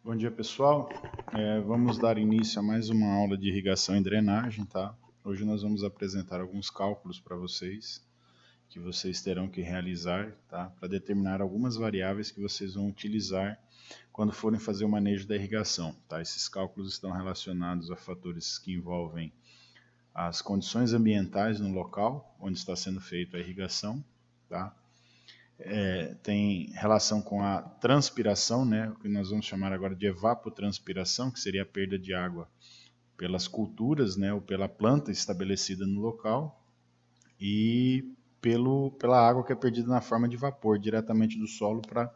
Bom dia, pessoal. Vamos dar início a mais uma aula de irrigação e drenagem, tá? Hoje nós vamos apresentar alguns cálculos para vocês, que vocês terão que realizar, tá? Para determinar algumas variáveis que vocês vão utilizar quando forem fazer o manejo da irrigação, tá? Esses cálculos estão relacionados a fatores que envolvem as condições ambientais no local onde está sendo feita a irrigação, tá? Tem relação com a transpiração, né, o que nós vamos chamar agora de evapotranspiração, que seria a perda de água pelas culturas, né, ou pela planta estabelecida no local, e pela água que é perdida na forma de vapor, diretamente do solo para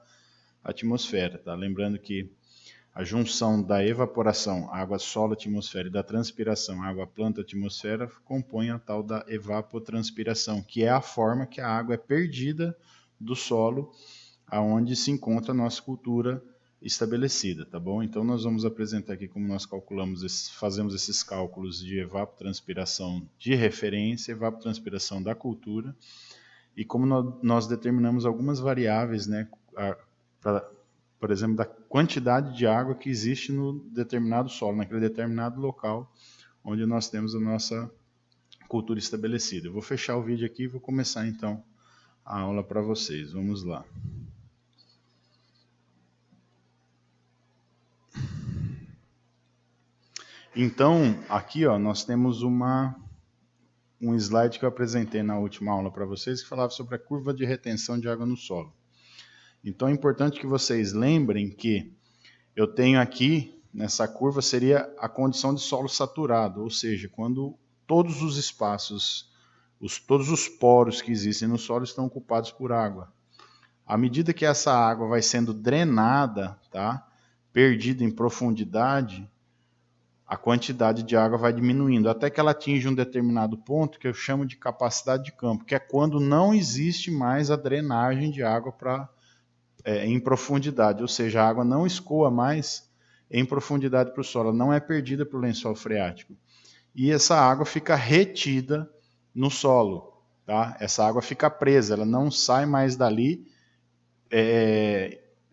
a atmosfera. Tá? Lembrando que a junção da evaporação, água, solo, atmosfera, e da transpiração, água, planta, atmosfera, compõe a tal da evapotranspiração, que é a forma que a água é perdida do solo, aonde se encontra a nossa cultura estabelecida, tá bom? Então nós vamos apresentar aqui como nós fazemos esses cálculos de evapotranspiração de referência, evapotranspiração da cultura, e como nós determinamos algumas variáveis, né, por exemplo, da quantidade de água que existe no determinado solo, naquele determinado local onde nós temos a nossa cultura estabelecida. Eu vou fechar o vídeo aqui e vou começar então a aula para vocês. Vamos lá. Então, aqui ó, nós temos um slide que eu apresentei na última aula para vocês, que falava sobre a curva de retenção de água no solo. Então é importante que vocês lembrem que eu tenho aqui, nessa curva, seria a condição de solo saturado, ou seja, quando todos os espaços, todos os poros que existem no solo estão ocupados por água. À medida que essa água vai sendo drenada, tá, perdida em profundidade, a quantidade de água vai diminuindo, até que ela atinge um determinado ponto que eu chamo de capacidade de campo, que é quando não existe mais a drenagem de água em profundidade, ou seja, a água não escoa mais em profundidade para o solo, ela não é perdida para o lençol freático. E essa água fica retida no solo, tá? Essa água fica presa, ela não sai mais dali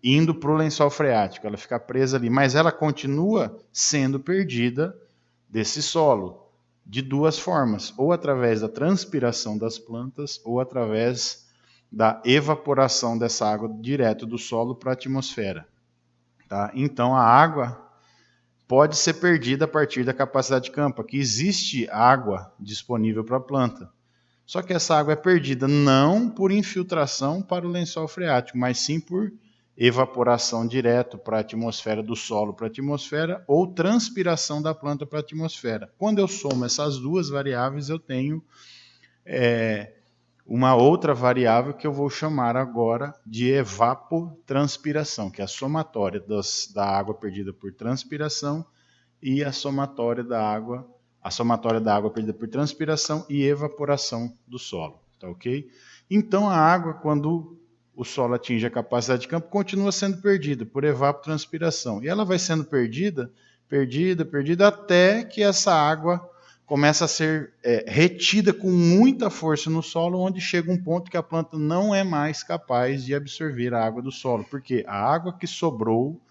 indo para o lençol freático, ela fica presa ali, mas ela continua sendo perdida desse solo, de duas formas, ou através da transpiração das plantas, ou através da evaporação dessa água direto do solo para a atmosfera. Tá? Então a água pode ser perdida a partir da capacidade de campo, aqui existe água disponível para a planta. Só que essa água é perdida não por infiltração para o lençol freático, mas sim por evaporação direto para a atmosfera, do solo para a atmosfera, ou transpiração da planta para a atmosfera. Quando eu somo essas duas variáveis, eu tenho uma outra variável que eu vou chamar agora de evapotranspiração, que é a somatória da água perdida por transpiração e a somatória da água perdida por transpiração e evaporação do solo, tá ok? Então a água, quando o solo atinge a capacidade de campo, continua sendo perdida por evapotranspiração. E ela vai sendo perdida, até que essa água começa a ser retida com muita força no solo, onde chega um ponto que a planta não é mais capaz de absorver a água do solo, porque a água que sobrou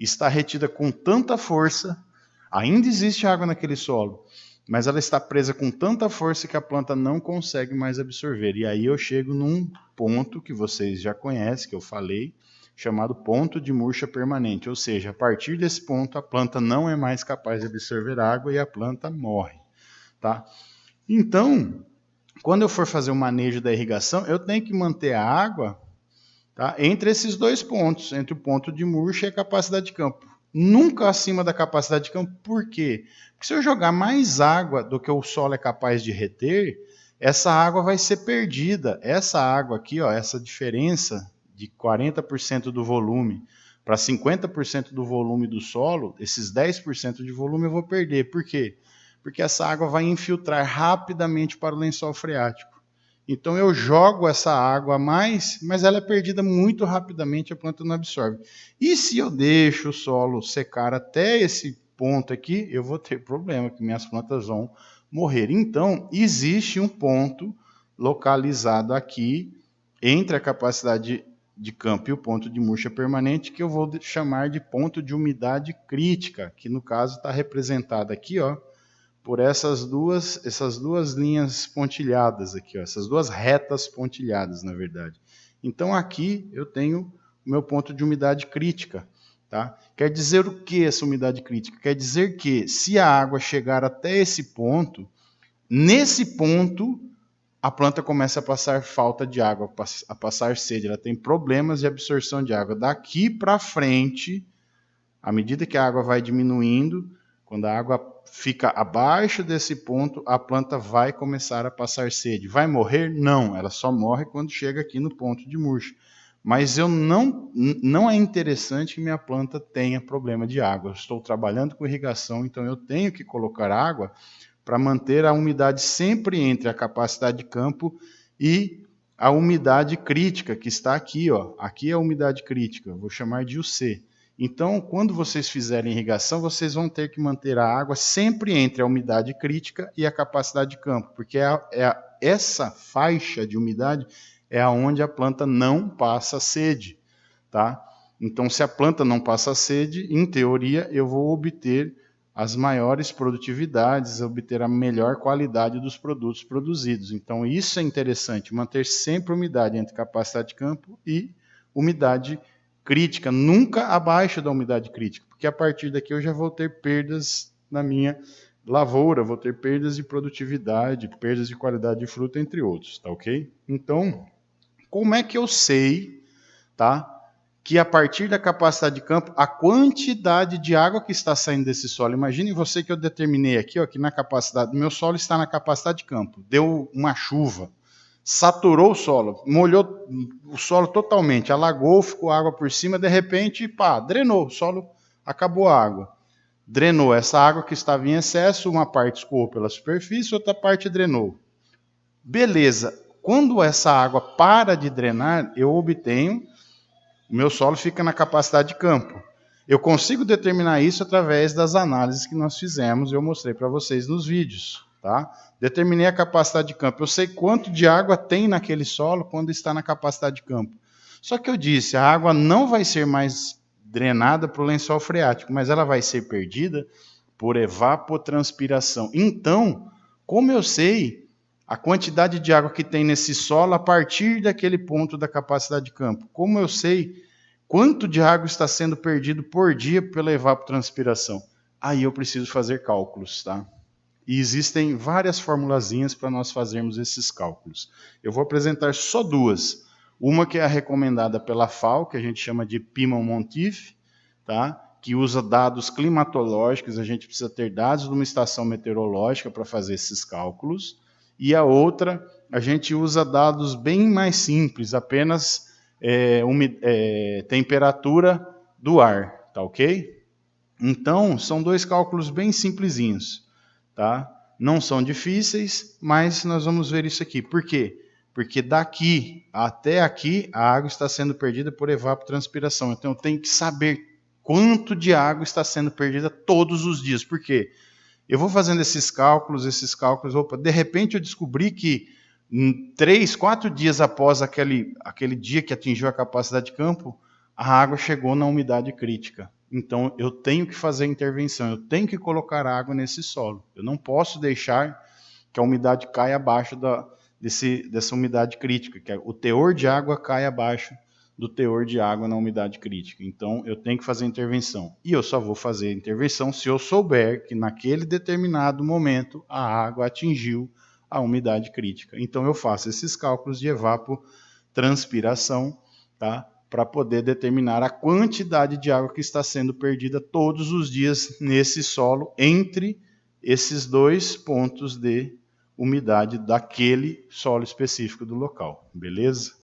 está retida com tanta força, ainda existe água naquele solo, mas ela está presa com tanta força que a planta não consegue mais absorver. E aí eu chego num ponto que vocês já conhecem, que eu falei, chamado ponto de murcha permanente. Ou seja, a partir desse ponto a planta não é mais capaz de absorver água e a planta morre. Tá? Então, quando eu for fazer o manejo da irrigação, eu tenho que manter a água, tá, entre esses dois pontos, entre o ponto de murcha e a capacidade de campo. Nunca acima da capacidade de campo. Por quê? Porque se eu jogar mais água do que o solo é capaz de reter, essa água vai ser perdida. Essa água aqui, ó, essa diferença de 40% do volume para 50% do volume do solo, esses 10% de volume eu vou perder. Por quê? Porque essa água vai infiltrar rapidamente para o lençol freático. Então eu jogo essa água a mais, mas ela é perdida muito rapidamente, a planta não absorve. E se eu deixo o solo secar até esse ponto aqui, eu vou ter problema, que minhas plantas vão morrer. Então, existe um ponto localizado aqui, entre a capacidade de campo e o ponto de murcha permanente, que eu vou chamar de ponto de umidade crítica, que no caso está representada aqui, ó, por essas duas linhas pontilhadas aqui, ó, essas duas retas pontilhadas, na verdade. Então aqui eu tenho o meu ponto de umidade crítica. Tá? Quer dizer o que essa umidade crítica? Quer dizer que se a água chegar até esse ponto, nesse ponto a planta começa a passar falta de água, a passar sede, ela tem problemas de absorção de água. Daqui para frente, à medida que a água vai diminuindo, quando a água fica abaixo desse ponto, a planta vai começar a passar sede. Vai morrer? Não, ela só morre quando chega aqui no ponto de murcha. Mas não é interessante que minha planta tenha problema de água. Eu estou trabalhando com irrigação, então eu tenho que colocar água para manter a umidade sempre entre a capacidade de campo e a umidade crítica, que está aqui, ó. Aqui é a umidade crítica, eu vou chamar de UC. Então, quando vocês fizerem irrigação, vocês vão ter que manter a água sempre entre a umidade crítica e a capacidade de campo, porque essa faixa de umidade é aonde a planta não passa sede, tá? Então, se a planta não passa sede, em teoria, eu vou obter as maiores produtividades, obter a melhor qualidade dos produtos produzidos. Então, isso é interessante, manter sempre umidade entre capacidade de campo e umidade crítica, nunca abaixo da umidade crítica, porque a partir daqui eu já vou ter perdas na minha lavoura, vou ter perdas de produtividade, perdas de qualidade de fruta, entre outros, tá ok? Então, como é que eu sei, tá, que a partir da capacidade de campo, a quantidade de água que está saindo desse solo, imagine você que eu determinei aqui, ó, que na capacidade, meu solo está na capacidade de campo, deu uma chuva, saturou o solo, molhou o solo totalmente, alagou, ficou água por cima, de repente, pá, drenou, o solo acabou a água. Drenou essa água que estava em excesso, uma parte escoou pela superfície, outra parte drenou. Beleza, quando essa água para de drenar, eu obtenho, o meu solo fica na capacidade de campo. Eu consigo determinar isso através das análises que nós fizemos, eu mostrei para vocês nos vídeos. Tá? Determinei a capacidade de campo. Eu sei quanto de água tem naquele solo quando está na capacidade de campo. Só que eu disse, a água não vai ser mais drenada para o lençol freático, mas ela vai ser perdida por evapotranspiração. Então, como eu sei a quantidade de água que tem nesse solo a partir daquele ponto da capacidade de campo? Como eu sei quanto de água está sendo perdido por dia pela evapotranspiração? Aí eu preciso fazer cálculos, tá? E existem várias formulazinhas para nós fazermos esses cálculos. Eu vou apresentar só duas. Uma que é a recomendada pela FAO, que a gente chama de Piemontif, tá? Que usa dados climatológicos, a gente precisa ter dados de uma estação meteorológica para fazer esses cálculos. E a outra, a gente usa dados bem mais simples, apenas temperatura do ar, tá ok? Então, são dois cálculos bem simplesinhos. Tá? Não são difíceis, mas nós vamos ver isso aqui. Por quê? Porque daqui até aqui a água está sendo perdida por evapotranspiração. Então eu tenho que saber quanto de água está sendo perdida todos os dias. Por quê? Eu vou fazendo esses cálculos, opa, de repente eu descobri que 3, 4 dias após aquele dia que atingiu a capacidade de campo, a água chegou na umidade crítica. Então, eu tenho que fazer a intervenção, eu tenho que colocar água nesse solo. Eu não posso deixar que a umidade caia abaixo dessa umidade crítica, que o teor de água cai abaixo do teor de água na umidade crítica. Então, eu tenho que fazer a intervenção. E eu só vou fazer a intervenção se eu souber que naquele determinado momento a água atingiu a umidade crítica. Então, eu faço esses cálculos de evapotranspiração, tá? Para poder determinar a quantidade de água que está sendo perdida todos os dias nesse solo, entre esses dois pontos de umidade daquele solo específico do local, beleza?